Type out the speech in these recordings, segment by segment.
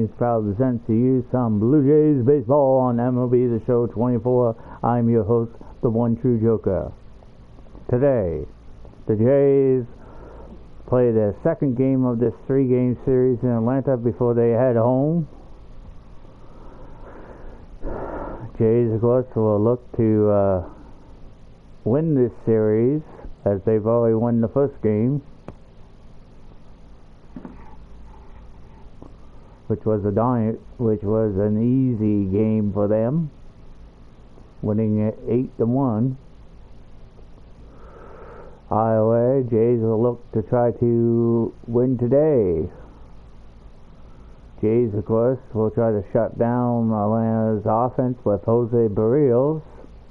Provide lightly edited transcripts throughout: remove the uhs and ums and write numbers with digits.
Games proud to present to you some Blue Jays baseball on MLB The Show 24. I'm your host, the one true Joker. Today, the Jays play their second game of this three-game series in Atlanta before they head home. Jays, of course, will look to win this series as they've already won the first game, which was an easy game for them, winning it 8-1. Iowa Jays will look to try to win today. Jays, of course, will try to shut down Atlanta's offense with Jose Barrios,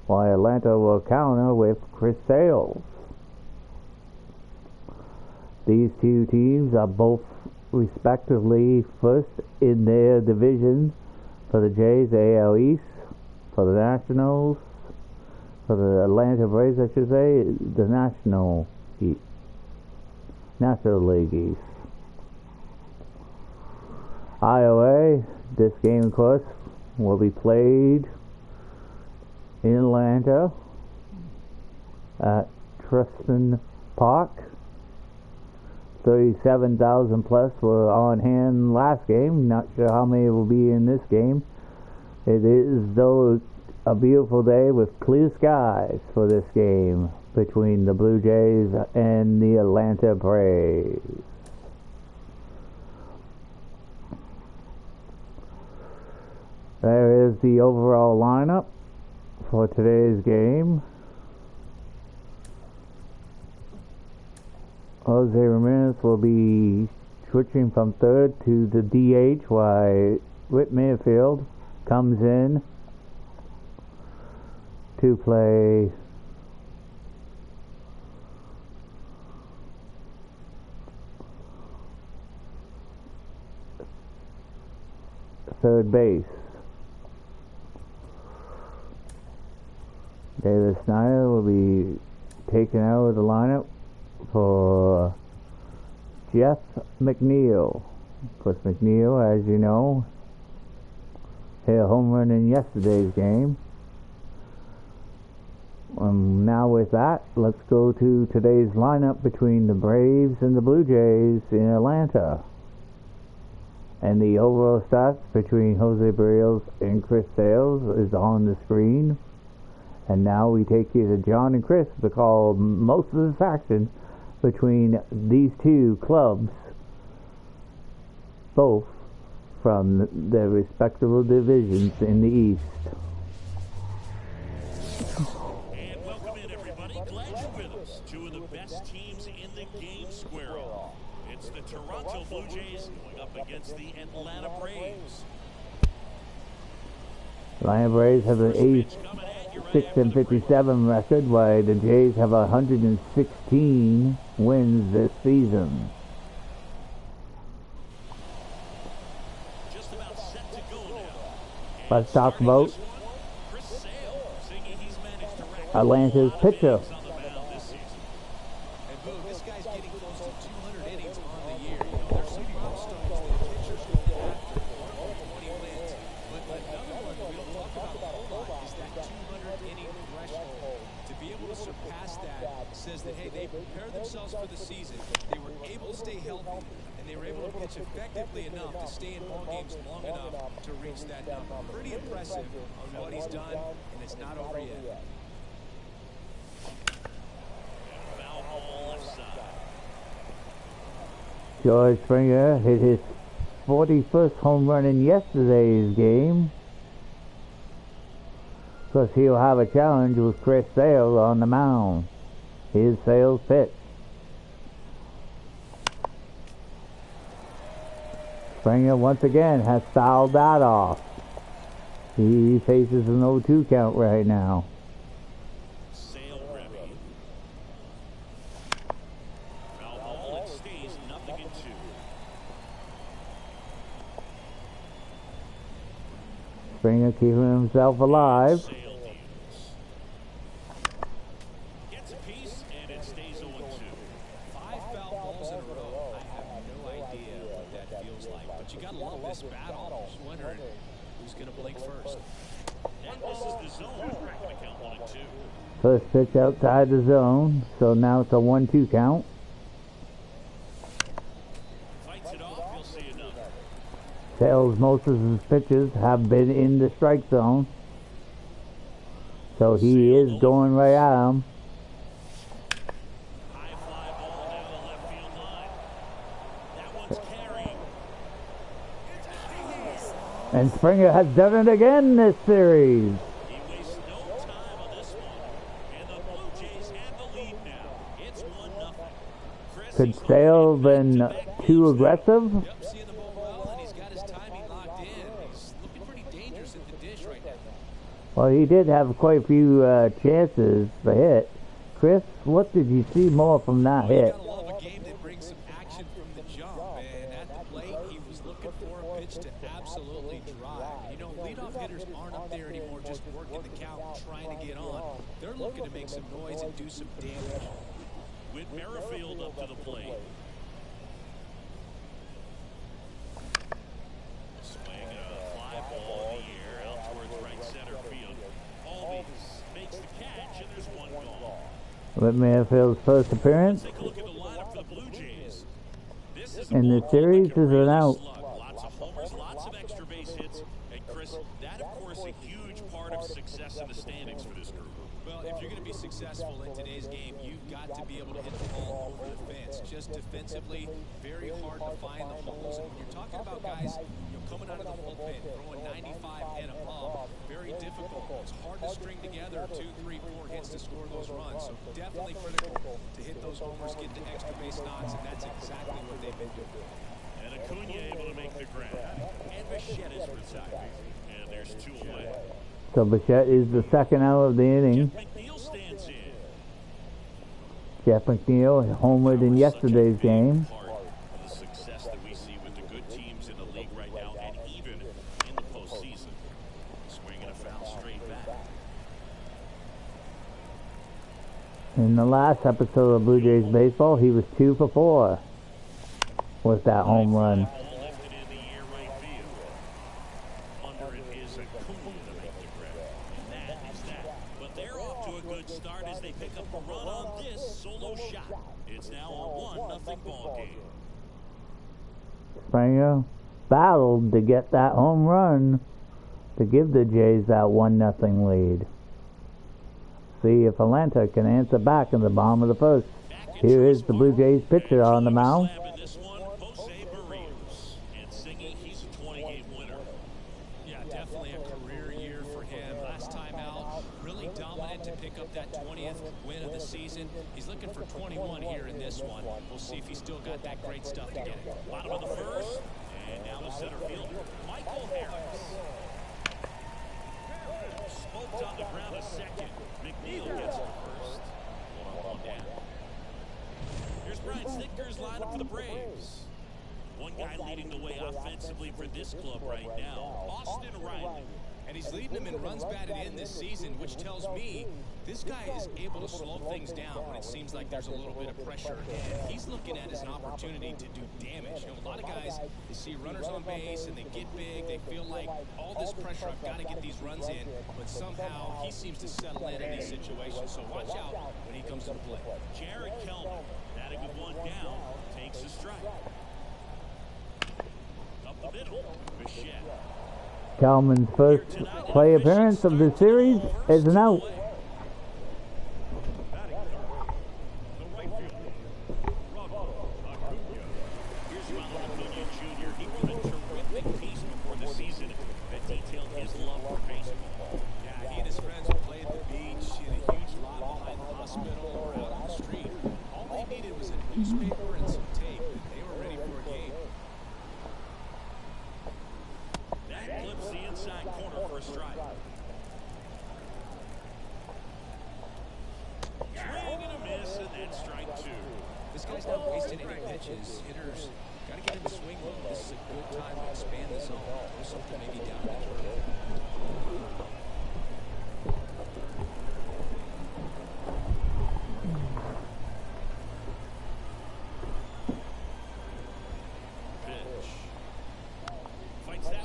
while Atlanta will counter with Chris Sales. These two teams are both respectively first in their division. For the Jays, AL East. For the Nationals, for the Atlanta Braves, I should say, the National League East. Iowa, this game, of course, will be played in Atlanta at Truiston Park. 37,000 plus were on hand last game. Not sure how many will be in this game. It is, though, a beautiful day with clear skies for this game between the Blue Jays and the Atlanta Braves. There is the overall lineup for today's game. Jose Ramirez will be switching from third to the DH, while Whit Merrifield comes in to play third base. David Snyder will be taken out of the lineup for Jeff McNeil. Of course, McNeil, as you know, hit a home run in yesterday's game. Now with that, let's go to today's lineup between the Braves and the Blue Jays in Atlanta. And the overall stats between Jose Barrios and Chris Sales is on the screen. And now we take you to John and Chris to call most of this action between these two clubs, both from their respective divisions in the East. And welcome in, everybody. Glad you're with us. Two of the best teams in the game square off. It's the Toronto Blue Jays going up against the Atlanta Braves. Atlanta Braves have an 86-57 record, while the Jays have 116 wins this season. Just about set to go now. Let's talk about Atlanta's pitcher. This guy's getting close to 200 innings on the year. There's some milestones the pitchers go after 120 wins. But another one we'll talk about a lot is that 200-inning threshold. To be able to surpass that says that, hey, they prepared themselves for the season. They were able to stay healthy, and they were able to pitch effectively enough to stay in ball games long enough to reach that number. Pretty impressive on what he's done, and it's not over yet. George Springer hit his 41st home run in yesterday's game. Of course, he'll have a challenge with Chris Sales on the mound. Here's Sales' pitch. Springer once again has fouled that off. He faces an 0-2 count right now. Springer keeping himself alive. Gets a piece and it stays 0-2. 5 foul balls in a row. I have no idea what that feels like, but you gotta love this battle. battle. Just wondering who's going to blink first. And this is the zone. Cracking the count 1-2. First pitch outside the zone, so now it's a 1-2 count. Fights it off, you'll see another. Sales, most of his pitches have been in the strike zone. So he is going right at him. High fly ball down the left field line. That one's carrying. And Springer has done it again this series. He wastes no time on this one. And the Blue Jays have the lead now. It's 1-0. Chris, Could he's Sale going been back-to-back too games now. aggressive? Yep, seeing the ball well, and he's got his timing locked in. He's looking pretty dangerous at the dish right now. Well, he did have quite a few chances to hit. Chris, what did you see more from that You hit? gotta love a game that brings some action from the jump. And at the plate, he was looking for a pitch to absolutely drive. You know, leadoff hitters aren't up there anymore just working the count and trying to get on. They're looking to make some noise and do some damage. With Merrifield up to the plate. Swing a fly ball in the air out towards right center field. Albies makes the catch, and there's one gone. With Merrifield's first appearance Take a look at the lineup for the Blue Jays. This is in a the ball series club that is can an really out. slug. Lots of homers, lots of extra base hits. And Chris, that of course a huge part of success in the standings for this group. Well, if you're going to be successful in today's game, you've got to be able to hit the ball over the fence. Just defensively, very hard to find the holes. And when you're talking about guys, coming out of the bullpen, throwing 95 and above, very difficult. It's hard to string together 2, 3, 4 hits to score those runs. So definitely critical to hit those homers, get the extra base knocks, and that's exactly what they've been doing. And Acuna able to make the grab. And Bichette is retired. And there's 2 away. So Bichette is the second out of the inning. Jeff McNeil stands in. Jeff McNeil homered in yesterday's game. Part of the success that we see with the good teams in the league right now, and even in the postseason. Swinging a foul straight back. In the last episode of Blue Jays baseball, he was 2 for 4 with that home run. Ball lifted in the air right field. Under it is Acuna to make the grab. And that is that. But they're off to a good start as they pick up a run on this solo shot. It's now a 1-0 ball game. Springer battled to get that home run to give the Jays that 1-0 lead. See if Atlanta can answer back in the bottom of the first. Here is the Blue Jays pitcher on the mound. And singing, he's a 20-game winner. Yeah, definitely a career year for him. Last time out, really dominant to pick up that 20th win of the season. He's looking for 21 here in this one. We'll see if he's still got that great stuff to get it. Bottom of the first, and now the center fielder, Michael Harris. Smoked on the ground a second. McNeil gets it first. 1-on-1 down. Here's Brian Snitker's lineup for the Braves. One guy leading the way offensively for this club right now, Austin Riley. And he's leading them in runs batted in this season, which tells me this guy is able to slow things down when it seems like there's a little bit of pressure. And he's looking at it as an opportunity to do damage. You know, a lot of guys, they see runners on base and they get big. They feel like all this pressure, I've got to get these runs in. But somehow he seems to settle in these situations. So watch out when he comes to the plate. Jared Kelman, batting with one down, takes a strike. Up the middle, Bichette. Kalman's first play appearance of the series is an out. Batting third, the right fielder, Ronald Acuna. Here's Ronald Acuna Jr. He wrote a terrific piece before the season that detailed his love for baseball. Yeah, he and his friends would play at the beach in a huge lot behind the hospital or out on the street. All they needed was a newspaper and some tape, and they were ready for a game. That clips the inside corner for a strike. Swing and a miss, and that's strike 2. This guy's not wasting any pitches. Hitters got to get him to swing low. This is a good time to expand the zone. Do something maybe down that road. Pitch. Fights that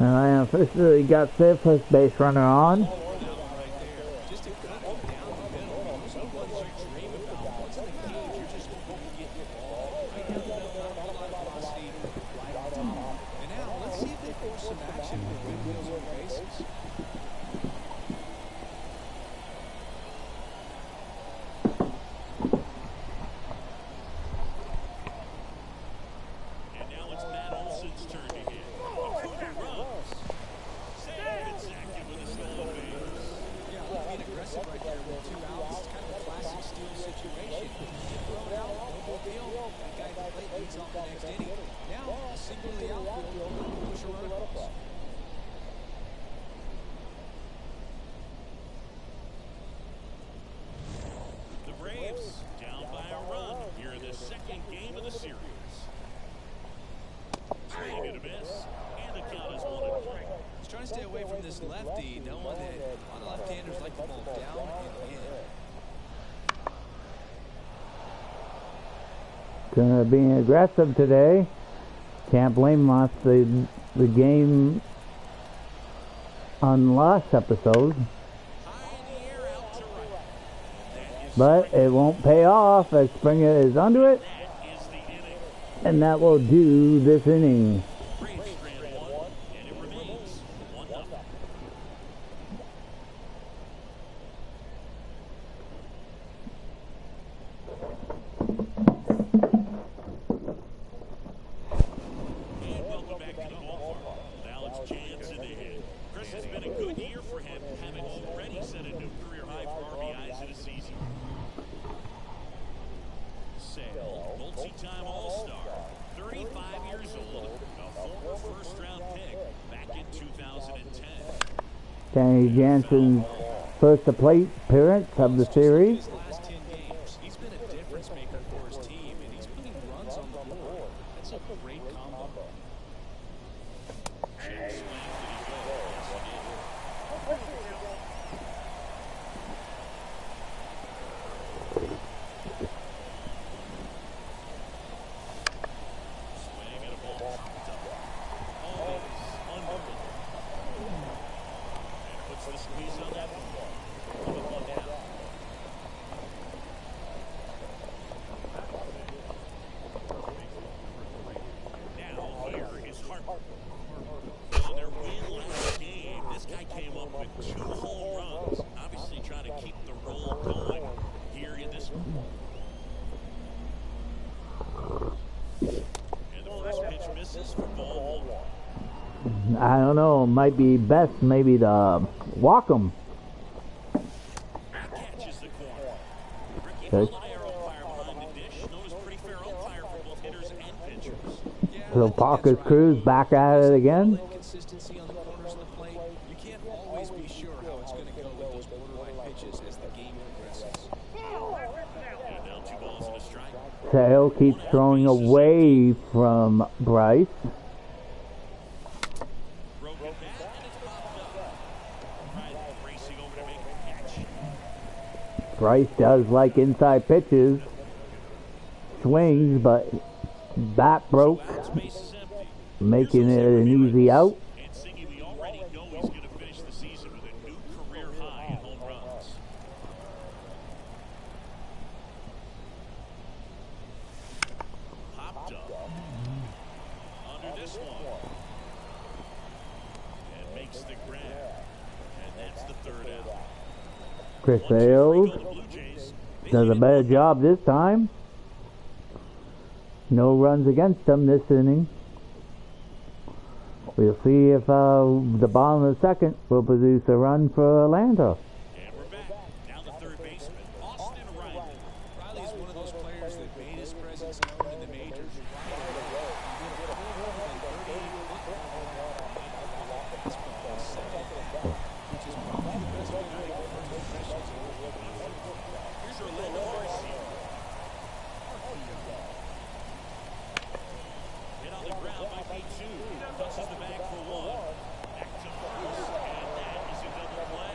And I officially got their first base runner on. Just a cookie down the middle. Those are the ones you dream about. Once in the cage, you're just hoping to get the ball right down the middle, not a whole lot of velocity, right on top. And now, let's see if they force some action with good wheels on the bases. Stay away from this lefty, knowing that a lot of left-handers like the ball down and in. Gonna be aggressive today. Can't blame us. The game on last episode, but it won't pay off as Springer is under it, and that will do this inning. Multi-time All-Star, 35 years old, a former first-round pick back in 2010. Danny Jansen's first plate appearance of the series. His last 10 games, he's been a difference maker for his team, and he's putting runs on the board. That's a great combo. I don't know, might be best maybe to walk them. Okay. So Parker's Cruz back at it again. Consistency on the corners of the plate. You can't always be sure how it's going to go with those borderline pitches as the game progresses. Sale keeps throwing away from Bryce. Bryce does like inside pitches, swings, but bat broke, making it an easy out. We already know he's going to finish the season with a new career high in home runs. Popped up under this one and makes the grab, and that's the third out. Chris Sales does a better job this time. No runs against him this inning. We'll see if the bottom of the second will produce a run for Atlanta. And we're back. Down the third baseman, Austin Riley. Riley is one of those players that made his presence known in the majors right away. Which is probably the best way to make first impressions. Here's Orlando Garcia. Hit on the ground by P2. Touches the bag for one. Back to first, and that is a double play.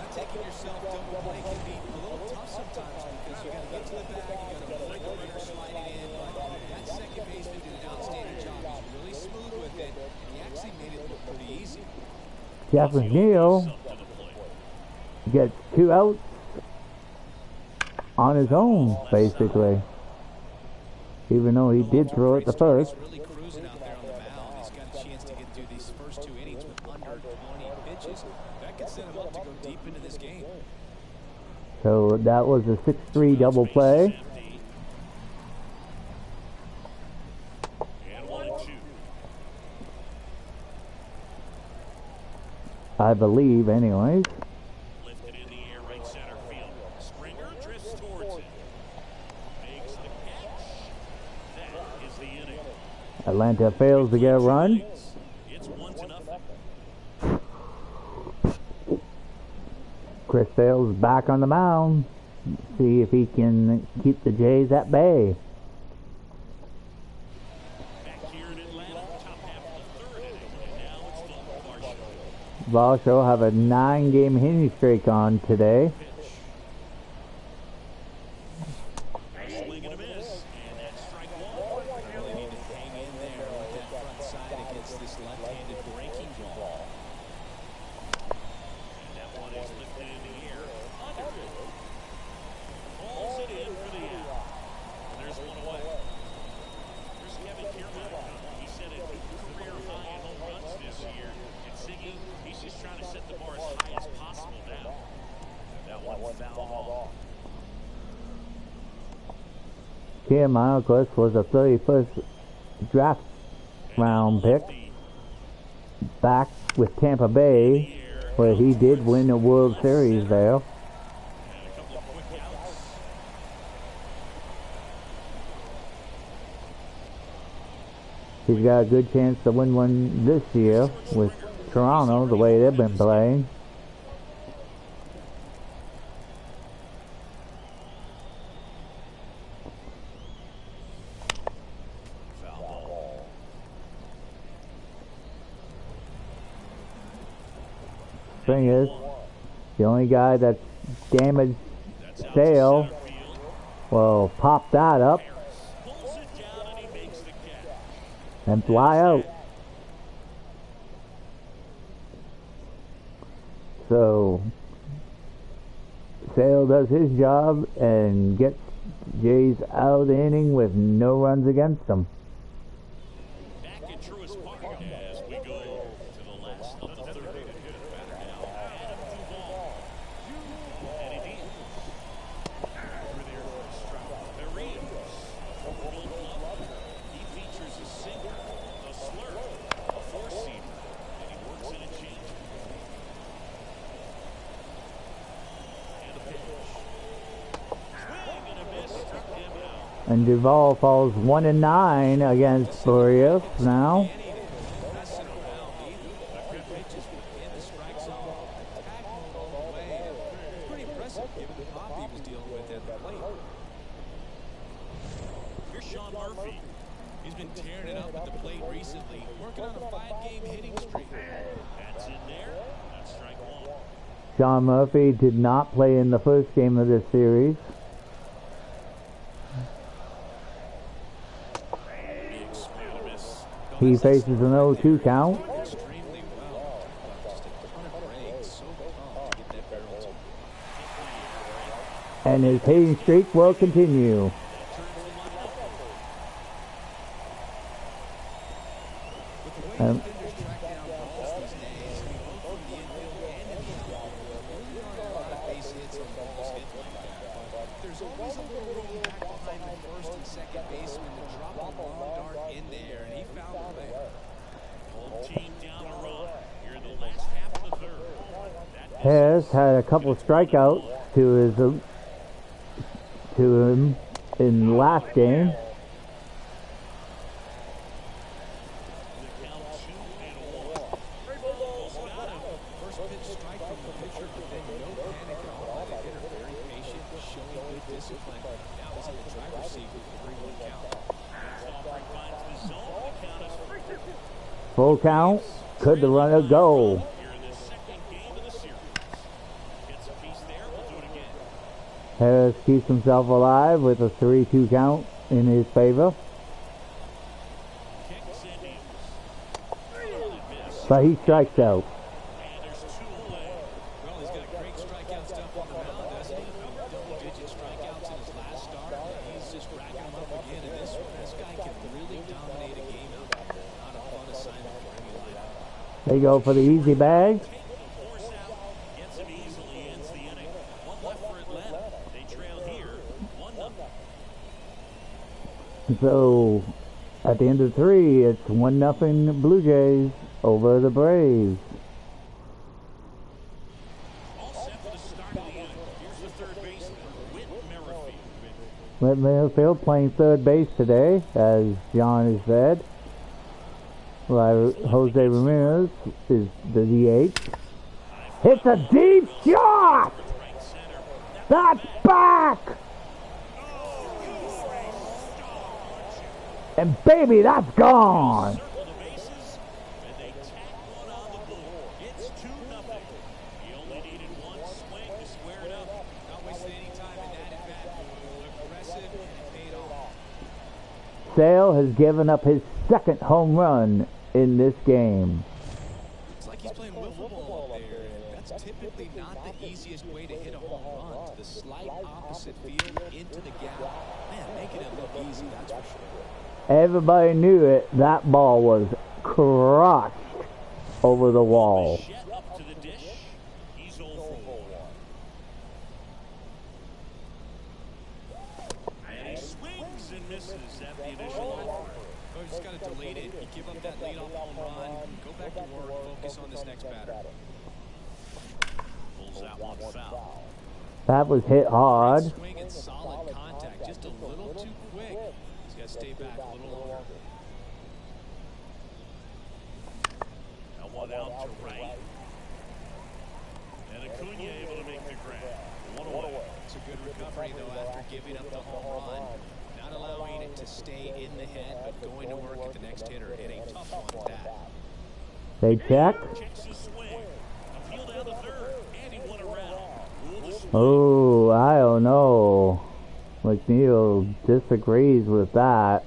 Not taking yourself double play can be a little tough sometimes because you got to get to the bag, you got to avoid the runner sliding in. But that second baseman did an outstanding job. He's really smooth with it, and he actually made it look pretty easy. Jeff McNeil gets 2 outs on his own, basically. Even though he did throw it the first. Really cruising out there on the mound. He's got a chance to get through these first 2 innings with under 20 pitches. That could set him up to go deep into this game. So that was a 6-3 double play. And 1-2. I believe, anyways. Lifted in the air, right center field. Springer drifts towards it. Makes the catch. That is the inning. Atlanta fails to get a run. It's 1-0. Chris Sale's back on the mound. See if he can keep the Jays at bay. Back here in Atlanta, top half of the 3rd inning. And now it's the Varsho have a 9-game hitting streak on today. Swing and a miss. And that's strike 1. Really need to hang in there with that front side against this left-handed breaking ball. And that one is lifted in the air. Under it. Calls it in for the out. And there's one away. Here's Kevin Kiermaier. He set a career high in home runs this year. And Siggy, he's just trying to set the bar as high as possible now. And that one fouled off. Kiermaier, of course, was a 31st draft round pick. Back with Tampa Bay, where he did win a World Series there. And a couple of quick outs. He's got a good chance to win one this year with Toronto, the way they've been playing. Foul ball. Thing is, the only guy that's damaged That's out to Sale center field. will pop that up Pulls it down and he makes the catch. and fly out. So Sale does his job and gets Jays out of the inning with no runs against them. Back at Truist Park as we go to the last of the 3rd. Batter now, Adam Duvall. And it is. Over there for a strike. Perez, a 4-Gold Glove. He features a sinker, a slurve, a 4-seamer, and he works in a change. And a pitch. Swing and a miss, struck him out. And Duvall falls 1-9 against Barrios now. Messing around either. Good pitches within the strike zone. Attack mode all the way. It's pretty impressive given the pop he was dealing with at the plate. Here's Sean Murphy. He's been tearing it up at the plate recently, working on a 5-game hitting streak. That's in there. That's strike 1. Sean Murphy did not play in the first game of this series. Big swing and a miss. He faces an 0-2 count. Extremely well. Just a ton of breaks. So tough to get that barrel to. And his hitting streak will continue. With the way Um, defenders track down balls these days, I mean, both from the infield and in the outfield, there really aren't a lot of base hits on balls hit like that. But there's always a little room back behind the first and second baseman to drop a long dart in there, and he found it there. Home team down a run. Here in the last half of the 3rd. That Harris had a couple of strikeouts to him in the last game. the count 2-1. Almost got him. First pitch strike from the pitcher, but then no panic at all. The hitter very patient, showing good discipline. Now he's in the driver's seat with the 3-1 count. Offering finds the zone. The count is Full count. Could the runner go? here in the 2nd game of the series. Gets a piece there. We'll do it again. Harris keeps himself alive with a 3-2 count in his favor. Kicks and deals. And miss. But he strikes out. And They go for the easy bag. Taking the force out, gets him easily, ends the inning. One left for Atlanta. They trail here, 1-0. So at the end of 3, it's 1-0 Blue Jays over the Braves. All set for the start of the inning. Here's the third baseman, Whit Merrifield. Whit Merrifield playing third base today, as John has said. While Jose Ramirez is the DH. It's a deep shot! Right center. That's back! And baby, that's gone! Circle the bases, and they tack one on the board. It's 2-0. He only needed one swing to square it up. Not wasting any time in that at-bat. Looked aggressive and it paid off. Sale has given up his second home run in this game. It's like he's playing wiffle ball up there. That's typically not the easiest way to hit a home run. To the slight opposite field into the gap. Man, making it look easy, that's for sure. Everybody knew it. That ball was crushed over the wall. Jet up to the dish. He's 0 for 1. And he swings and misses at the initial offer. Oh, you just got to delete it. You give up that leadoff home run. Go back to work. Focus on this next batter. Pulls out one foul. That was hit hard. Swing and solid contact. Just a little too quick. He's got to stay back a little longer. Now one out to right. And Acuna able to make the grab. 1 away. It's a good recovery, though, after giving up the home run. Not allowing it to stay in the head, but going to work at the next hitter. And a tough one at that. They check. Checks the swing. Appeal down the third. And he went around. Rule the swing. Oh, I don't know. McNeil disagrees with that.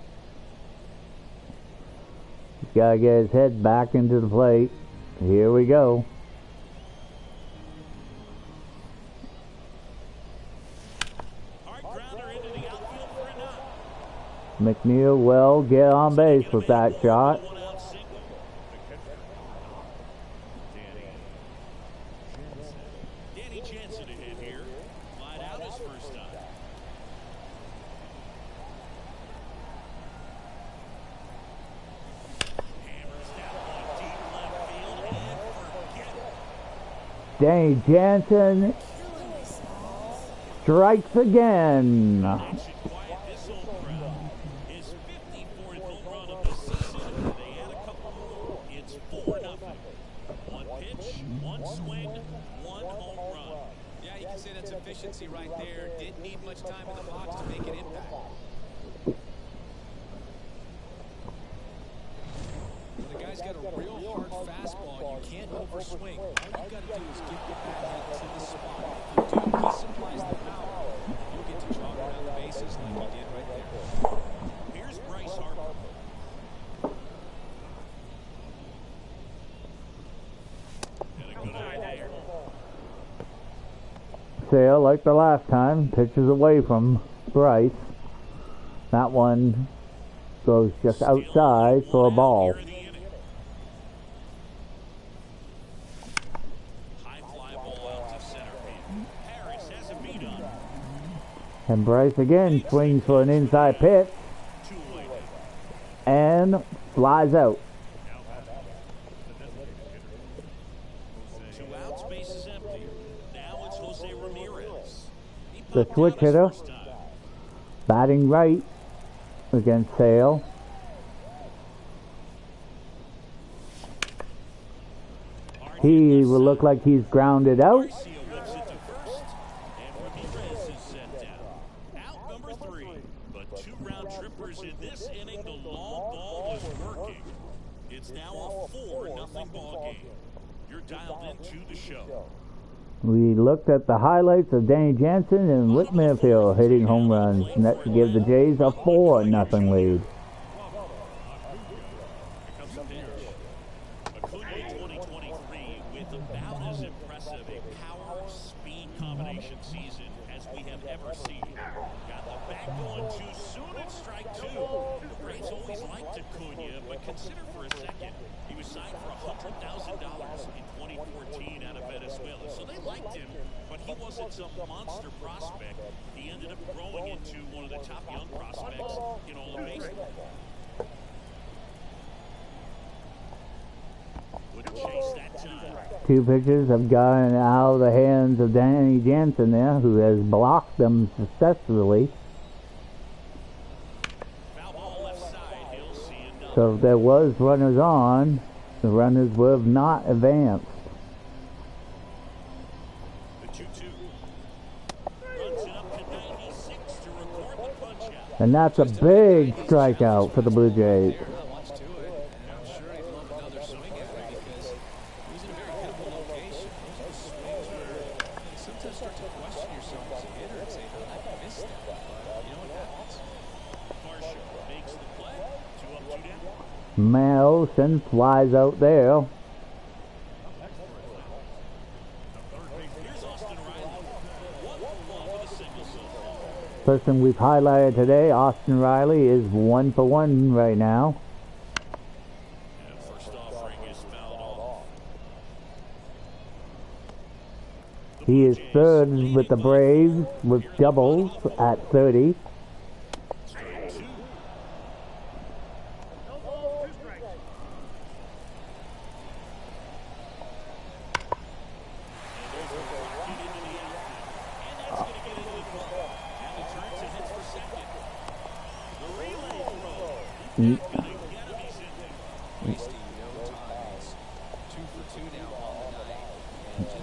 He's got to get his head back into the plate. Here we go. Hard grounder into the outfield for a knock. McNeil will get on base with that shot. One out single. Danny Jansen to hit here. Flied out his first time. Hammers that one deep left field and forget it. Danny Jansen strikes again. That should quiet this old crowd. His 54th home run of the season. They add a couple more. It's 4-0. One pitch, one swing, one home run. Yeah, you can say that's efficiency right there. Didn't need much time in the box to make an impact. The guy's got a real hard fastball. You can't overswing. All you got to do is get the bat head to the spot. If you do, he supplies the power. You'll get to jog around the bases like he did right there. Here's Bryce Harper. And a good eye there. Sale, like the last time, pitches away from Bryce. That one goes just outside for a ball. Here in the inning. High fly ball out to center field. Harris has a beat on. And Bryce again swings for an inside pitch 2-away. and flies out. 2 outs, base is empty. Now it's Jose Ramirez. He The popped switch out his hitter. first time. Batting right against Sale. He will look like he's grounded out. Garcia whips it to first, and Ramirez is set down. Out number 3, but 2 round trippers in this inning. The long ball was working. It's now a 4-0 ball game. You're dialed into the show. We looked at the highlights of Danny Jansen and Whit Merrifield hitting home runs, and that to give the Jays a 4-0 lead. Here comes the pitch. Acuna 2023 with about as impressive a power-speed combination season as best we have ever seen. Got the back going too soon at strike two. The Braves always liked Acuna, but consider for a second, he was signed for $100,000 in 2014 out of Venezuela. So they liked him, but he wasn't some monster prospect. He ended up growing into one of the top young prospects in all of baseball. Wouldn't chase that time. Two pitches have gotten out of the hands of Danny Jansen there, who has blocked them successfully. Foul ball left side. He'll see another. So if there was runners on, the runners would have not advanced. The 2-2. Runs it up to 96 to record the punch out. And that's a big strikeout for the Blue Jays. Not much to it, and I'm sure he'd love another swing at it because he was in a very hittable location. Those are the swings where you sometimes start to question yourself as a hitter and say, how did I miss that? But you know what happens? Marshall makes the play. 2 up, 2 down. Melson flies out there. Here's Austin Riley. 1 for 1 with a single so far. Person we've highlighted today, Austin Riley, is 1 for 1 right now. And first offering is fouled off. He is third with the Braves with doubles at 30. Strike 2.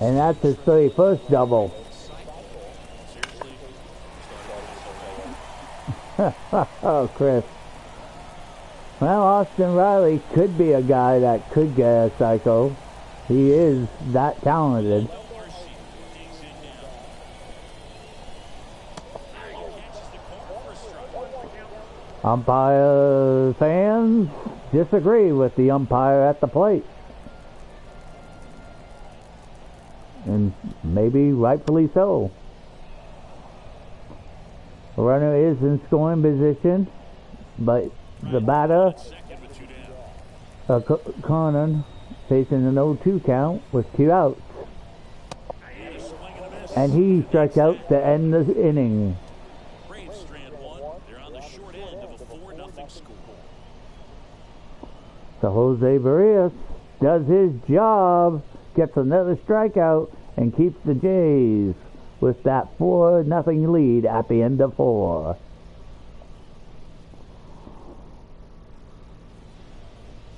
And that's his 31st double. Oh, Chris. Well, Austin Riley could be a guy that could get a cycle. He is that talented. Umpire fans disagree with the umpire at the plate. And maybe rightfully so. The runner is in scoring position, but the batter, Conan, facing an 0-2 count with 2 outs. And he strikes out to end the inning. Braves strand 1. They're on the short end of a 4-0 score. So Jose Barrios does his job, gets another strikeout, and keeps the Jays with that 4-0 lead at the end of 4.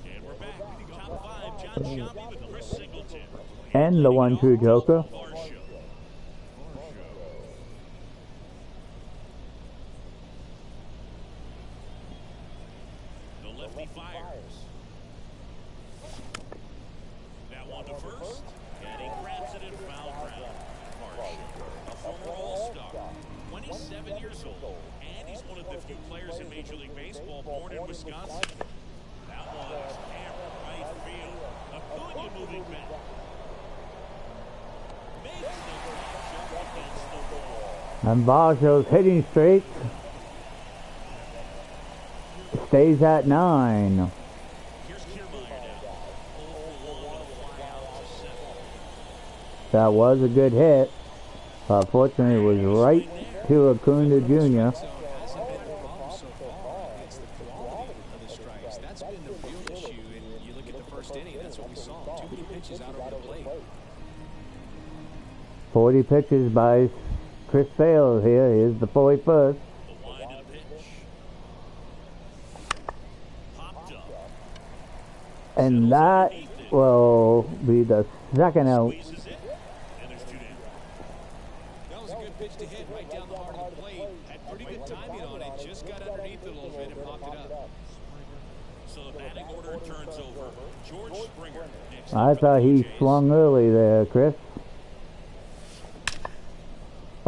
And we're back. Top 5, John Sciambi with Chris Singleton. And the 1-2 Joker. The lefty fires. That one to first. And he grabs it in foul ground. Marshall, a former All-Star, 27 years old, and he's one of the few players in Major League Baseball born in Wisconsin. That one is hammered right field. Acuna moving back. Makes the catch up against the wall. And Baggio's hitting streak stays at 9. Here's Kiermaier now. 0 for 1 with a fly out to center. That was a good hit. Fortunately, it was right to Acuna Jr. Hasn't been the problem so far. It's the quality of the strikes. That's been the real issue. And you look at the first inning, that's what we saw. Too many pitches out over the plate. 40 pitches by Chris Sale here. Here's the 41st. The wind and the pitch. Popped up. And that will be the second out. Squeezes it. And there's 2 down. That was a good pitch to hit right down the heart of the plate. Had pretty good timing on it. Just got underneath it a little bit and popped it up. So the batting order turns over. George Springer. Next I up for thought the he Jays. swung early there, Chris.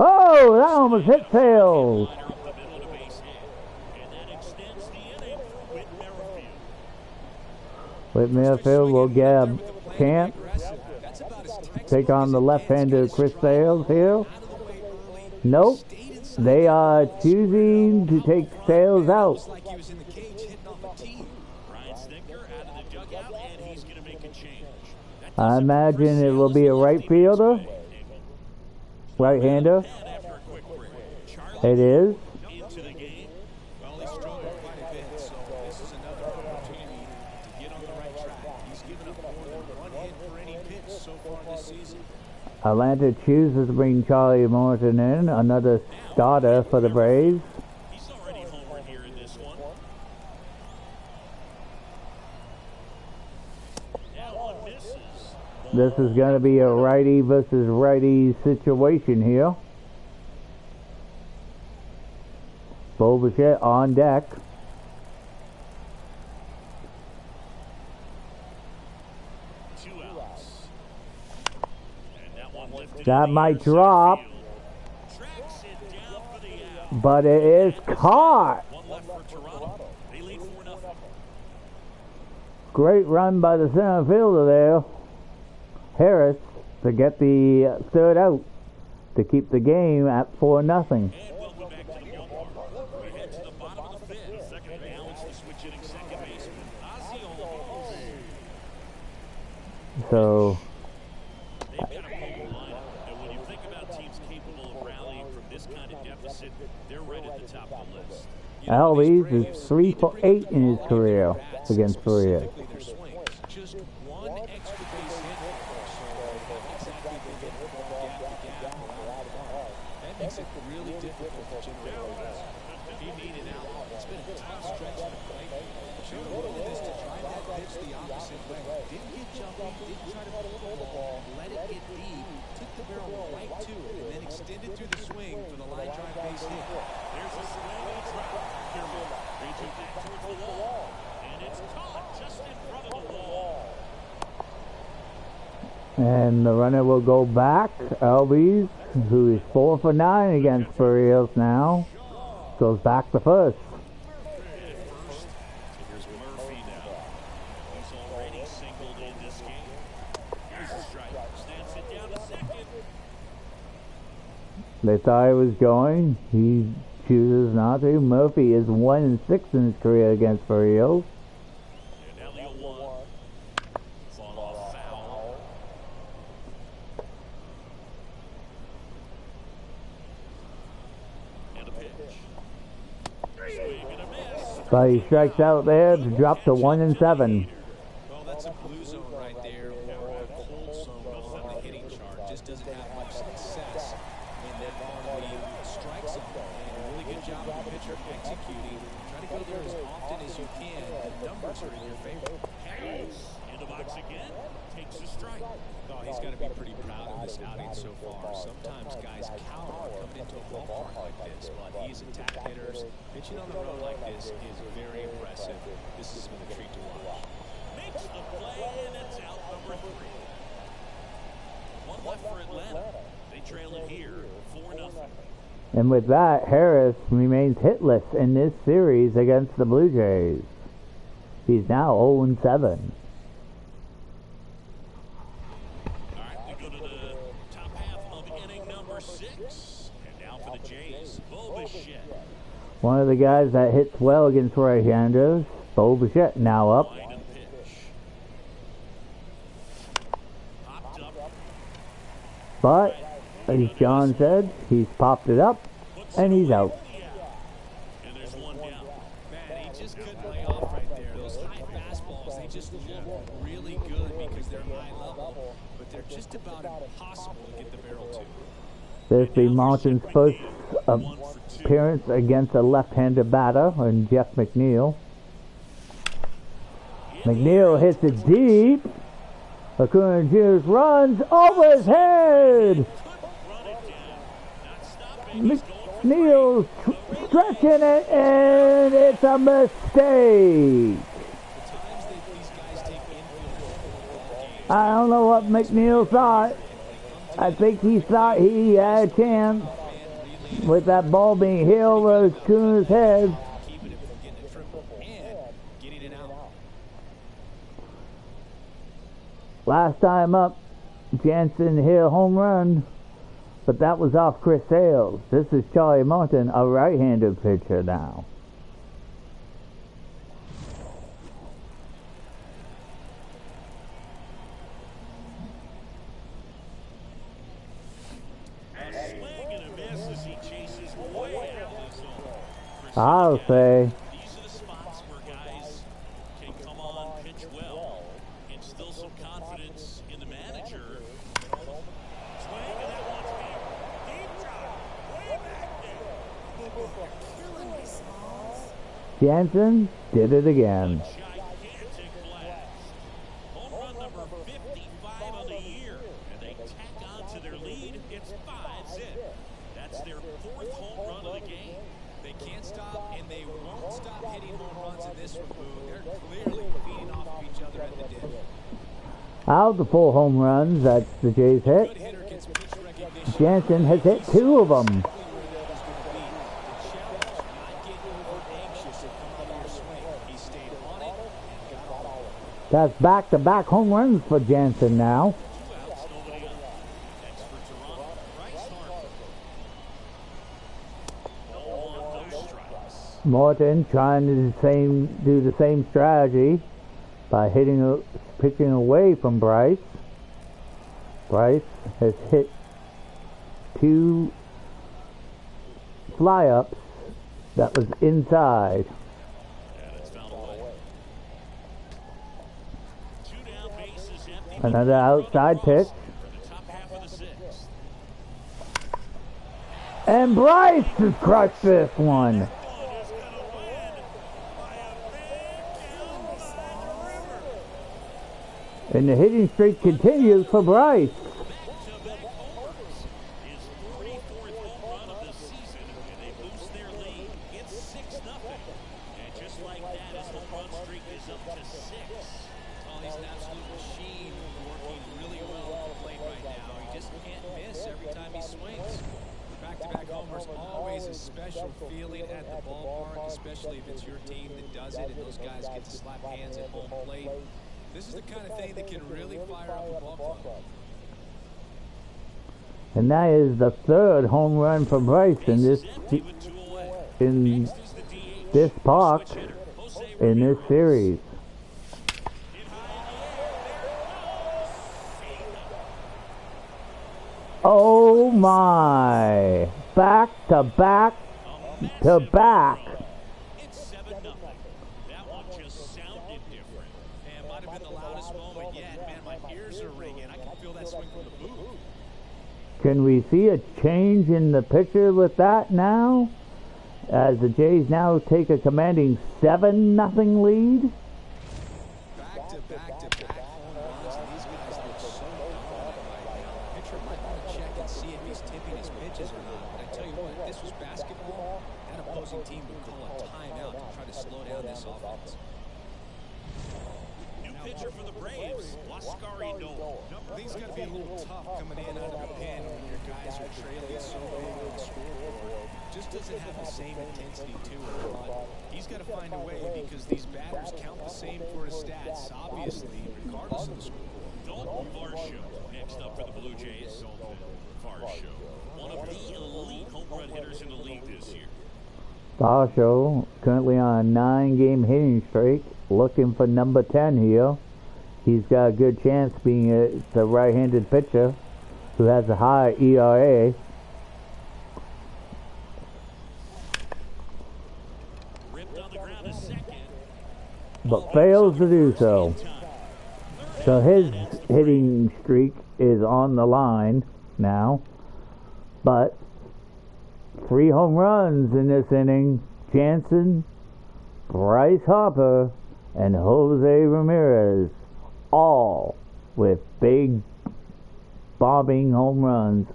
Oh, that almost hit Sales. Liner up the middle to base hit. And that extends the inning for Whit Merrifield. Whit Merrifield will get a chance. That's about as Take on the left-hander Chris Sales here. out of the way early, Nope. Stayed inside They that are ball, choosing to take sails out. Looks like he was in the cage hitting off a tee. Brian Snitker out of the dugout, and he's going to make a change. That I does it for imagine Chris it will Sale's be a right lefty fielder. midway. Right-hander. And after a quick break, Charlie It is. into the game. Well, he struggled quite a bit, so this is another opportunity to get on the right track. He's given up more than one hit for any pitch so far this season. Atlanta chooses to bring Charlie Morton in, another starter for the Braves. He's already homered here in this one. That one misses. This is going to be a righty versus righty situation here. Bo Bichette on deck. Two outs. And that one lifted That in the might air, drop. center field. Tracks it down for the out. But it is caught. One left for Toronto. They lead 4-0. Great run by the center fielder there, Harris, to get the third out to keep the game at 4-0. And welcome back to the ballpark. We head to the bottom of the fifth. Second now it's the switch hitting second baseman, Ozzie. So They've got a mobile lineup. And when you think about teams capable of rallying from this kind of deficit, they're right at the top of the list. Albies is 3 for 8 in his career against Korea. Specifically their swings. Just one extra base hit, so not exactly they get from gap to gap or out to out. That makes it really difficult for Jim Barrows. He needed out. It's been a tough stretch to play. Showed a willingness to try that pitch the opposite way. Didn't get jumpy, didn't try to pull the ball, let it get deep, took the barrel right to it, and then extended through the swing for the line drive base hit. There's a swing and a drop. Kiermaier reaching back towards the wall. And it's caught just in front of the wall. And the runner will go back. Albies, who is 4 for 9 against Furriels now, goes back to first. First, here's Murphy now. He's already singled in this game. Here's a strike. Snaps it down to second. They thought he was going. He chooses not to. Murphy is 1-6 in his career against Furriels. And Elliott one. Fall off foul. And a pitch. Swing and a miss. But he strikes out there to drop to 1-7. Well, that's a blue zone right there, or a cold zone from the hitting chart. Just doesn't have much success in that part of the strike zone. And a really good job of the pitcher executing. Try to go there as often as you can. The numbers are in your favor. Harris in the box again. Takes a strike. Oh, he's got to be pretty proud of this outing so far. Sometimes guys cower coming into a ballpark like this, but he's attacked hitters. Pitching on the road like this is very impressive. This has been a treat to watch. Makes the play, and it's out number 3. One left for Atlanta. They trail it here, 4-0. And with that, Harris remains hitless in this series against the Blue Jays. He's now 0-7. All right, we go to the top half of inning number 6. And now for the Jays, Bo Bichette. One of the guys that hits well against right-handers, Bo Bichette, now up. Line and pitch. Popped up. But, as John said, he's popped it up, and he's out. And there's one down. Man, he just couldn't lay off right there. Those high fastballs, they just look really good because they're high level, but they're just about impossible to get the barrel to. This will be Martin's first appearance against a left-handed batter, and Jeff McNeil. McNeil hits it deep. Acuna Jr. runs over his head. Run it down. Not stopping. He's going for McNeil's stretching it, and it's a mistake. The times that these guys take infield I don't know what McNeil thought. I think he thought he had a chance with that ball being hit over Acuna's head. keeping it from getting a triple and getting it out. Last time up, Jansen hit a home run But that was off Chris Sales. This is Charlie Martin, a right-handed pitcher now. I'll say. These are the spots where guys can come on, pitch well, instill some confidence in the manager. Swing, and that one's here. Deep drive, way back there. Killing me, Smalls. Jansen did it again. Gigantic blast. Home run number 55 on the year, and they tack on to their lead. It's 5-zip. That's their 4th home run of the game. They can't stop, and they won't stop hitting home runs in this one, Boo. They're clearly feeding off of each other at the dip. Out the 4 home runs that the Jays hit. Good hitter gets pitch recognition. Jansen has hit 2 of them. The challenge, not get over anxious and come out of your swing. He stayed on it and got on it. That's back-to-back home runs for Jansen now. 2 outs, nobody on. Next for Toronto, Bryce Harper. No on, no strikes. Morton trying to do the same strategy by pitching away from Bryce. Bryce has hit 2 fly-ups that was inside. And it's fouled away. 2 down, bases empty. Another outside pitch. For the top half of the 6th. And Bryce has crushed this one. And the hitting streak continues for Bryce. Back-to-back homers. His 44th home run of the season, and they boost their lead. It's 6-0. And just like that, his home run streak is up to 6. Oh, he's an absolute machine, working really well at the plate right now. He just can't miss every time he swings. Back-to-back homers, always a special feeling at the ballpark, especially if it's your team that does it and those guys get to slap hands at home plate. This is the kind of thing that can really fire up a ball club. And that is the 3rd home run for Bryce in this park, in this series. Oh my! Back to back to back. It's 7-0. That one just sounded different. Man, might have been the loudest moment yet. Man, my ears are ringing. I can feel that swing from the booth. Can we see a change in the pitcher with that now? As the Jays now take a commanding 7-0 lead. Back-to-back-to-back home runs, and these guys look so dominant right now. Pitcher might want to check and see if he's tipping his pitches or not. But I tell you what, if this was basketball, that opposing team would call a timeout to try to slow down this offense. New pitcher for the Braves, Lascari Noel. Things got to be a little tough coming in out of the pen when your guys are trailing so big on the scoreboard. Just doesn't have the same intensity to it. But he's got to find a way because these batters count the same for his stats, obviously, regardless of the scoreboard. Dalton Varsho next up for the Blue Jays. Varsho, one of the elite home run hitters in the league this year. Varsho currently on a 9-game hitting streak, looking for number 10 here. He's got a good chance being the right-handed pitcher who has a high ERA. Ripped on the ground a second. But fails to do so. So his hitting streak is on the line now. But 3 home runs in this inning. Jansen, Bryce Harper, and Jose Ramirez, all with big bombing home runs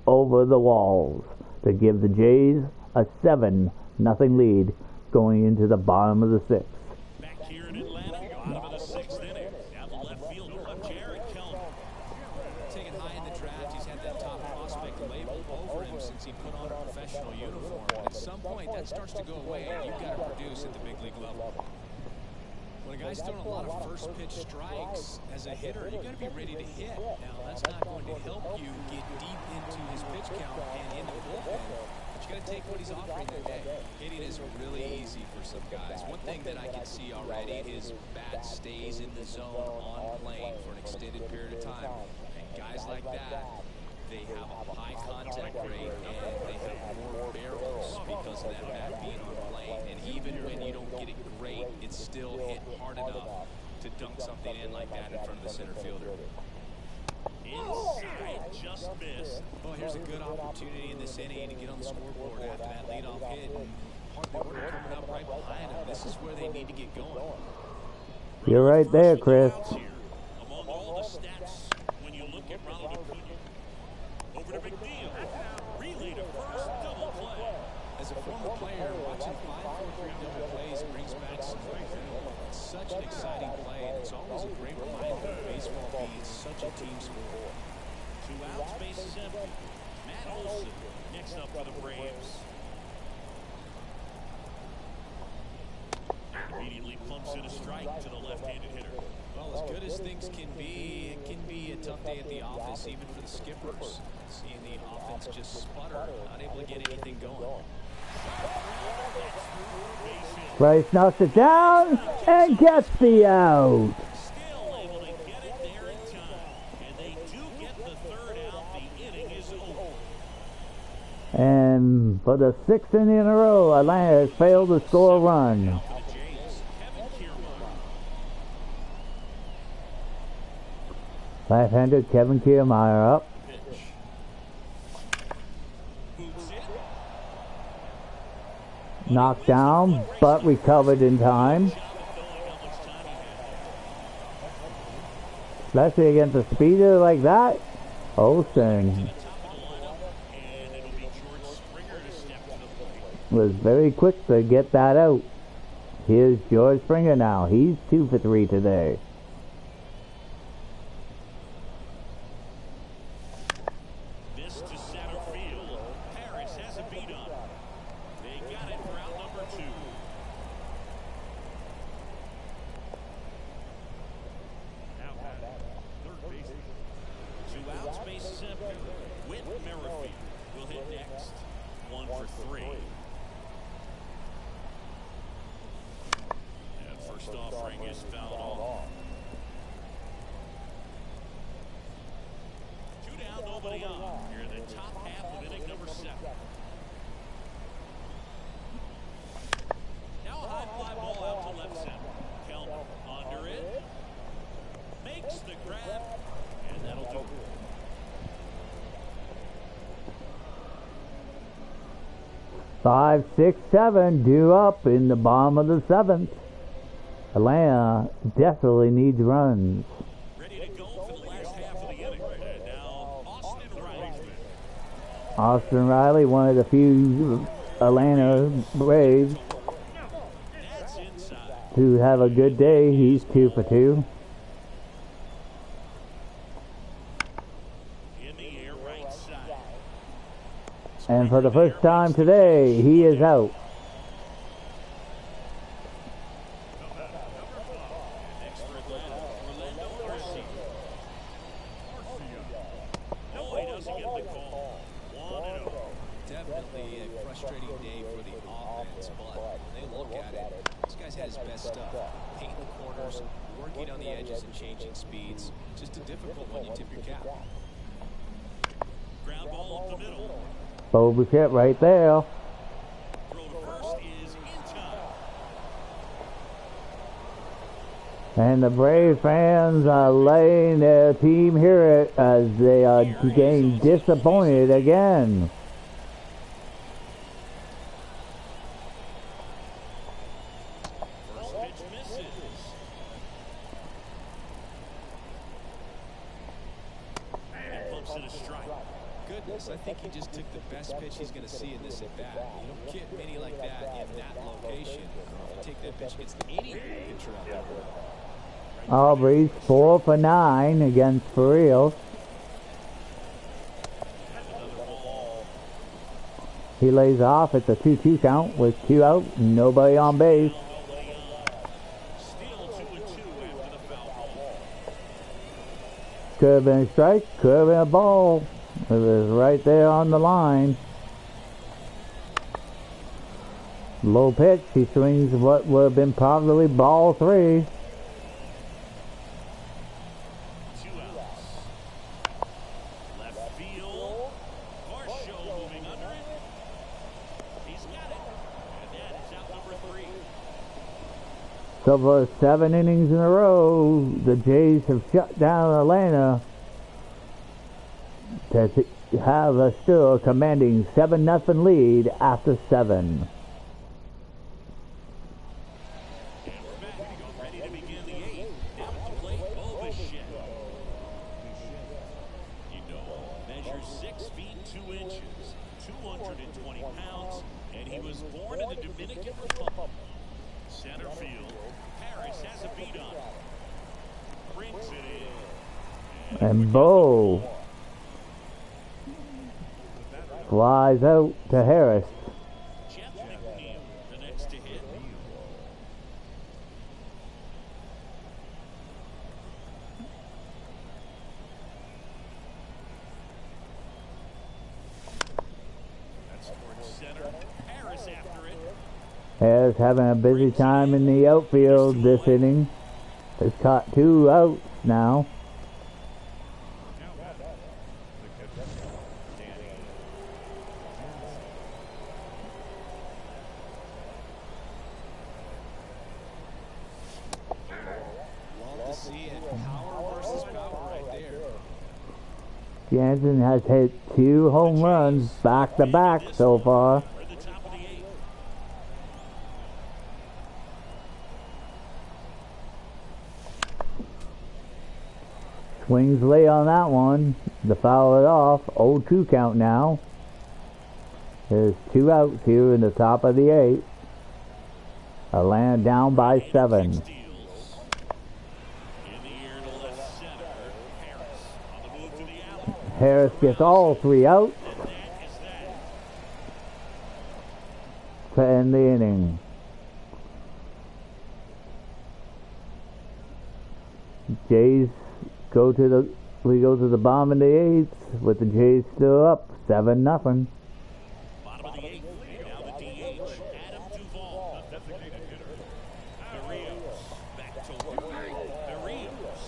over the walls to give the Jays a 7-0 lead going into the bottom of the 6th. Back here in Atlanta, bottom of the 6th inning. Down the left fielder, Jared Kelman. Taken high in the draft, he's had that top prospect label over him since he put on a professional uniform. At some point, that starts to go away, and you've got to produce at the big league level. When a guy's throwing a lot of first pitch strikes as a hitter, you got to be ready to hit. Now, that's not going to help you get deep into his pitch pitch count and in the bullpen, but you got to take what he's offering that day. Hitting is really easy for some guys. One thing that I can see already, his bat stays in the zone on plane for an extended period of time. And guys like that, they have a high contact rate and they have more barrels because of that bat being on plane. And even when you don't get it great, it's still hit hard enough to dunk something in like that in front of the center fielder. Inside, just missed. Well, here's a good opportunity in this inning to get on the scoreboard after that leadoff hit. And hardly order coming up right behind him. This is where they need to get going. You're right there, Chris. Among all the stats, when you look at Ronald Acuna, over to McNeil, relay to first, double play. As a former player, watching 5-4-3 double plays brings back some adrenaline. It's such an exciting play, and it's always a great reminder of baseball being such a team sport. 2 outs, bases empty. Matt Olson next up for the Braves. Immediately pumps in a strike to the left-handed hitter. Well, as good as things can be, it can be a tough day at the office, even for the skippers. Seeing the offense just sputter, not able to get anything going. Bryce knocks it down and gets the out. Still able to get it there in time. And they do get the third out. The inning is over. And for the 6th inning in a row, Atlanta has failed to score a run. For the Jays, Kevin Kiermaier. Left-handed Kevin Kiermaier up. Pitch. Boots it. Knocked down, but recovered in time. Job of knowing how much time he had. Especially against a speeder like that. Olsen Top of the lineup, and it'll be George Springer to step to the plate. was very quick to get that out. Here's George Springer now. He's 2 for 3 today. This to center field. Harris has a beat on it. They got it for out number 2. Now batting, third base. 2 outs, bases empty. Whit Merrifield will hit next. 1 for 3. And first offering is fouled off. 2 down, nobody on. Here in the top half of inning number 7. Now a high fly ball out to left center. Count under it. Makes the grab, and that'll do it. Five, 6, 7 due up in the bottom of the 7th. Atlanta desperately needs runs. Ready to go for the last half of the inning. And now Austin Riley. Austin Riley, one of the few Atlanta Braves That's inside. to have a good day. He's 2 for 2. In the air, right side. And for the first time today, he is out. Next for Atlanta, Orlando Arcia. No, he doesn't get the call. 1-0. Definitely a frustrating day for the offense, but when they look at it, this guy's had his best stuff. Painting the corners, working on the edges and changing speeds. Just a difficult one, you tip your cap. Ground ball up the middle. Bo Bichette right there. Throw to first is in time. And the Brave fans are letting their team hear it as they are getting disappointed again. First pitch misses. And pumps in a strike. Goodness, I think he just took the best pitch he's going to see in this at-bat. You don't get many like that in that location. If you take that pitch against any pitcher out there. Aubrey's 4 for 9 against for real. He lays off. It's a 2-2 count with 2 out, nobody on base. Still 2-2 after the foul ball. Could have been a strike, could have been a ball. It was right there on the line. Low pitch. He swings what would have been probably ball 3. 2 outs. Left field. Varsho moving under it. He's got it. And that is out number 3. So for 7 innings in a row, the Jays have shut down Atlanta to have a still commanding 7-0 lead after 7. And we're back. Ready to begin the 8th. Down at the plate, Bichette. You know, measures 6 feet 2 inches, 220 pounds, and he was born in the Dominican Republic. Center field. Harris has a beat on it. Brings it in. And Bo flies out to Harris. Jeff McNeil, the next to hit. That's towards center. Harris after it. Harris having a busy time in the outfield this inning. Has caught 2 outs now. Love to see it. Power versus power right there. Jansen has hit 2 home runs back to back so far. We're at the top of the 8th. Swings late on that one. To foul it off. 0-2 count now. There's 2 outs here in the top of the 8th. Atlanta down by 7. Steals. In the air to left center. Harris on the move to the alley. Harris gets all 3 outs And that is that. to end the inning. Jays go to the bottom of the 8th with the Jays still up 7-0. Bottom of the 8th. Now the DH, Adam Duvall. Designated hitter. Berrios. Back to work. Berrios.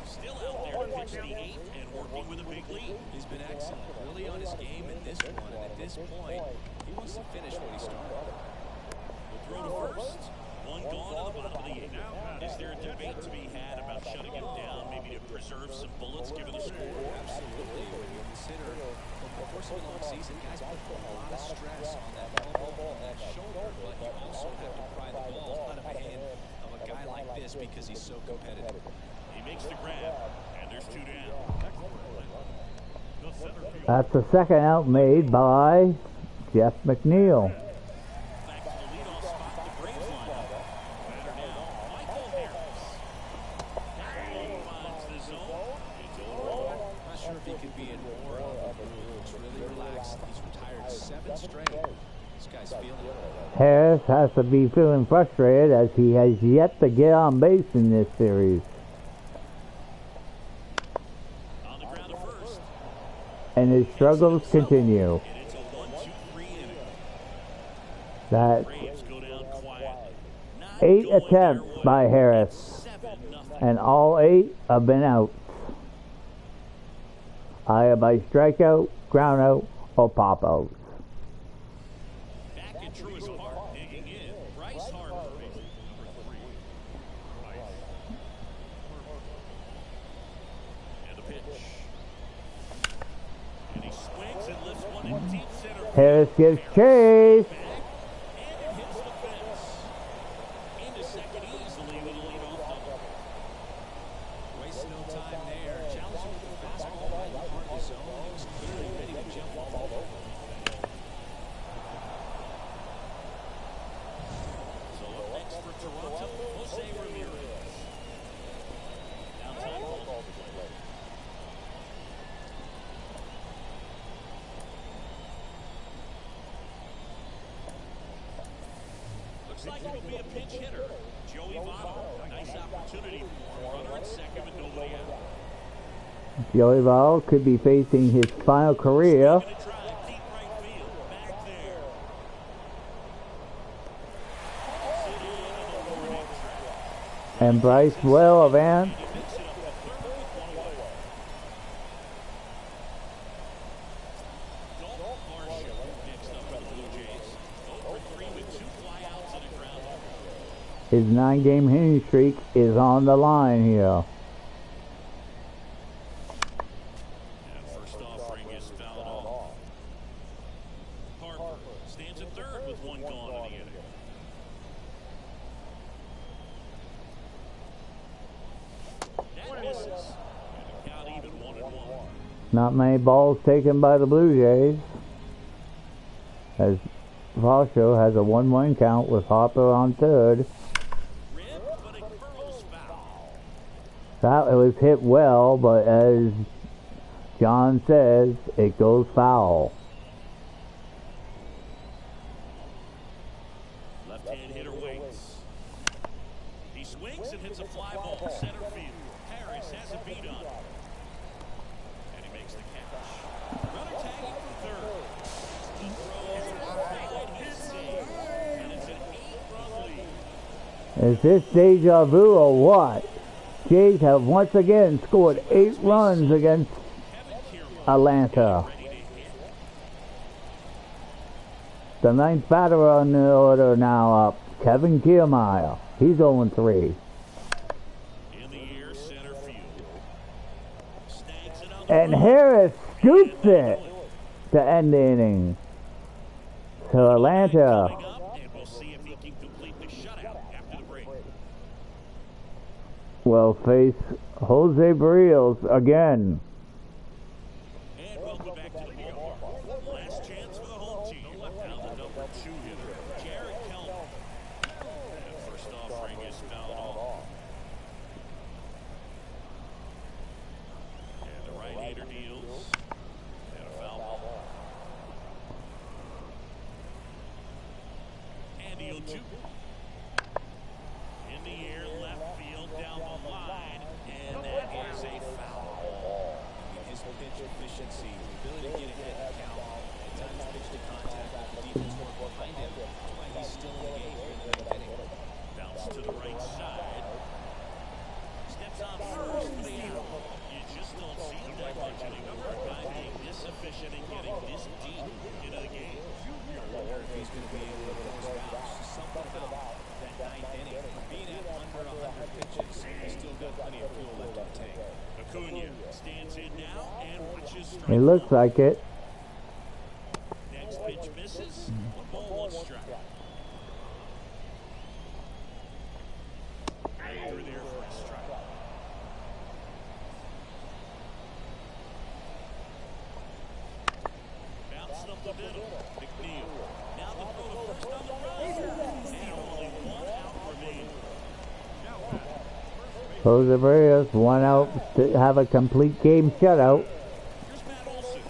Still out there to pitch the 8th and working with a big lead. He's been excellent, really on his game in this one. And at this point, he wants to finish what he started. Will throw to first. 1 gone to the bottom of the 8th. Is there a debate to be had about shutting him down, maybe to preserve some bullets given the score? Absolutely. When you consider the course of a long season, guys put a lot of stress on that elbow and that shoulder, but you also have to pry the ball out of the hand of a guy like this because he's so competitive. He makes the grab, and there's 2 down. That's the second out made by Jeff McNeil. Back to the leadoff spot, the Braves lineup. Batter now, Michael Harris. Harris finds the zone. It's over. Not sure if he could be in more of a groove. He's really relaxed. He's retired 7 straight. This guy's feeling it. Harris has to be feeling frustrated as he has yet to get on base in this series. On the ground to first. And his struggles continue. And it's a 1-2-3 inning. That's Braves go down quietly. Not 8 going attempts their way. by Harris, 7-0. and all 8 have been outs. Either by strikeout, ground out, or pop outs. Back in Truist Park, digging in. Bryce Harper. And the pitch. And he swings and lifts one in deep center field. Harris gives chase. Back, and it hits the fence. Into second easily with a leadoff double. Waste no time there. Challenging with the fastball right in the heart of the zone. He was clearly ready to jump all over. So up next for Toronto, Jose Ramirez. Now time called. Looks like it'll be a pinch hitter. Joey Votto. Nice opportunity for him. Runner at second with nobody out. Joey Votto could be facing his final career. Gonna drive deep right field. Back there. Sit in on the warning track. And Bryce will advance. He mixed it up to third with one away. Dalton Varsho next up for the Blue Jays. 0 for 3 with 2 flyouts and a grounder. His 9-game hitting streak is on the line here. And first offering is fouled off. Harper stands at third with 1 gone in the inning. That misses. And the count even 1-1. Not many balls taken by the Blue Jays, as Varsho has a 1-1 count with Harper on third. Ribbed, but it curls foul. That was hit well, but as John says, it goes foul. Left-hand hitter waits. He swings and hits a fly ball center field. Harris has a beat on it. And he makes the catch. Runner tagging for third. The throw is right. He's safe. And it's an 8-run lead. Is this deja vu or what? Jays have once again scored 8 runs against Kevin Kiermaier Atlanta. ready to hit. The 9th batter on the order now up, Kevin Kiermaier. He's 0-3. In the air, center field. Stanks it on the And run. Harris scoops it to end the inning. So Atlanta Coming up, and we'll see if he can complete the shutout after the break. will face Jose Barrios again. And welcome back to the ballpark. Last chance for the home team. Now the number 2 hitter, Jared Kelman. And first offering is fouled off. And the right-hander deals. And a foul ball. And the 0-2. In the air, left field, down the line. And that is a foul ball. His pitch efficiency, the ability to get a hit count, at times pitch to contact with the defense work behind him. That's why he's still in the game here in the 9th inning. Bounce to the right side. Steps on first for the out. You just don't see him that much anymore. A guy being this efficient and getting this deep into the game. I wonder if he's going to be able to close it out. Something about that 9th inning. Being at under 100 pitches, he's still got plenty of fuel left in the tank. Acuna stands in now and watches strike. It looks like it. Next pitch misses. 1 ball, 1 strike. Through there for a strike. Bounced up the middle. McNeil. Now the throw to first on the run. And only 1 out remaining. Jose Barrios 1 out to have a complete game shutout. Here's Matt Olson.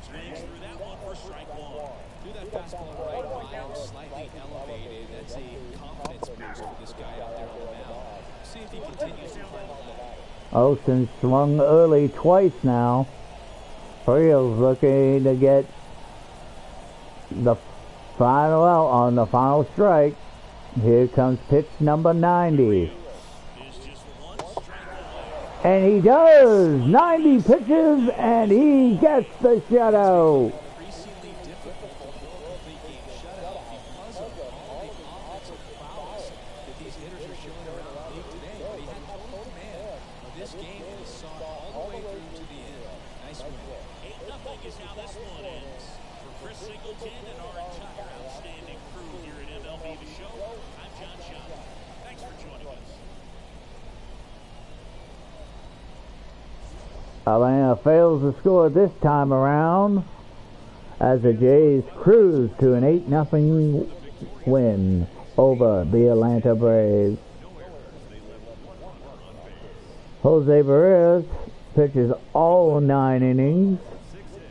Swings through that one for strike 1. Do that fastball right, mild, slightly elevated. That's a confidence boost for this guy out there on the mound. See if he continues to climb the ladder. Olsen swung early twice now. Barrios looking to get the final out on the final strike. Here comes pitch number 90. Is just 1 strike away. And he does! 90 pitches and he gets the shutout. Increasingly difficult to build a complete game shutout because of all the offensive prowess that these hitters are showing around the league today. But he had total command of this game and he saw it all the way through to the end. Nice win. 8-0 is how this one ends. For Chris Singleton and our entire outstanding crew here at MLB The Show, I'm John Shaw. Thanks for joining us. Atlanta fails to score this time around as the Jays cruise to an 8-0 win over the Atlanta Braves. Jose Barrios pitches all 9 innings,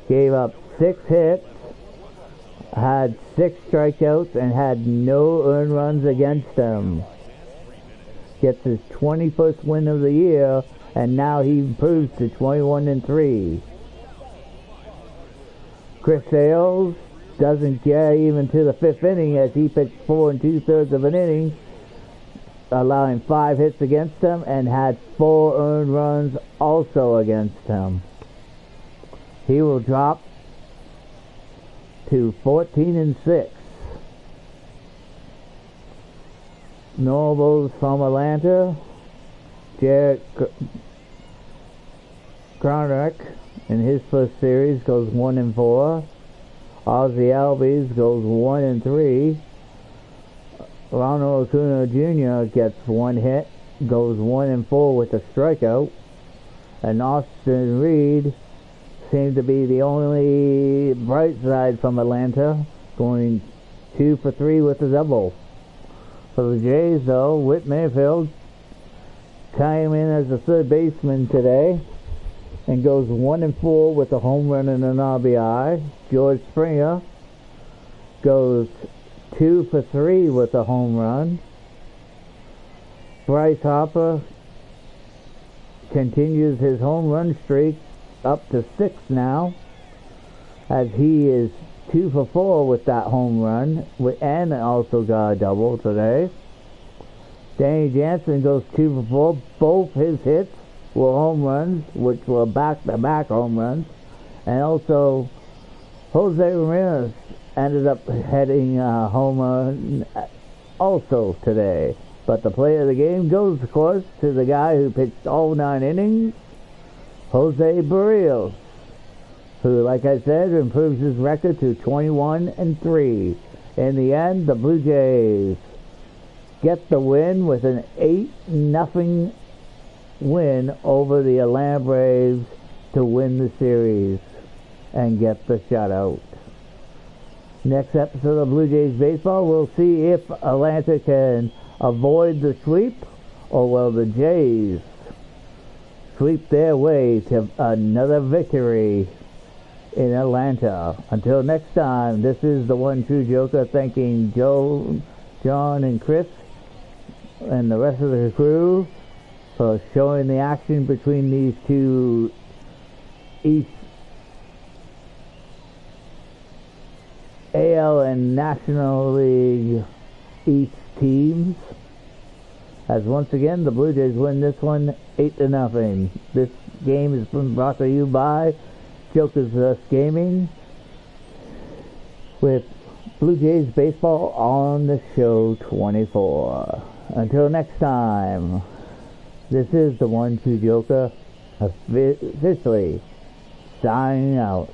gave up 6 hits, had 6 strikeouts, and had no earned runs against him. gets his 21st win of the year, and now he improves to 21-3. Chris Sales doesn't get even to the 5th inning as he pitched 4 2/3 of an inning, allowing 5 hits against him and had 4 earned runs also against him. He will drop to 14-6. Nobles from Atlanta, Jared Cronach in his first series goes 1-4. Ozzy Albies goes 1-3. Ronald Acuna Jr. gets 1 hit, goes 1-4 with a strikeout. And Austin Reed seemed to be the only bright side from Atlanta, going 2 for 3 with a double. For the Jays, though, Whit Merrifield came in as a third baseman today and goes 1-4 with a home run and an RBI. George Springer goes 2 for 3 with a home run. Bryce Harper continues his home run streak up to 6 now, as he is 2 for 4 with that home run, and also got a double today. Danny Jansen goes 2 for 4. Both his hits were home runs, which were back-to-back home runs. And also, Jose Ramirez ended up hitting a home run also today. But the player of the game goes, of course, to the guy who pitched all 9 innings, Jose Barrios, who, like I said, improves his record to 21-3. In the end, the Blue Jays get the win with an 8-0 win over the Atlanta Braves to win the series and get the shutout. Next episode of Blue Jays Baseball, we'll see if Atlanta can avoid the sweep, or will the Jays sweep their way to another victory in Atlanta. Until next time, this is the One True Joker thanking Joe, John, and Chris and the rest of the crew for showing the action between these two East AL and National League East teams. As once again, the Blue Jays win this one 8-0. This game has been brought to you by Joker's Us Gaming, with Blue Jays Baseball on the show 24. Until next time, this is the One True Joker officially signing out.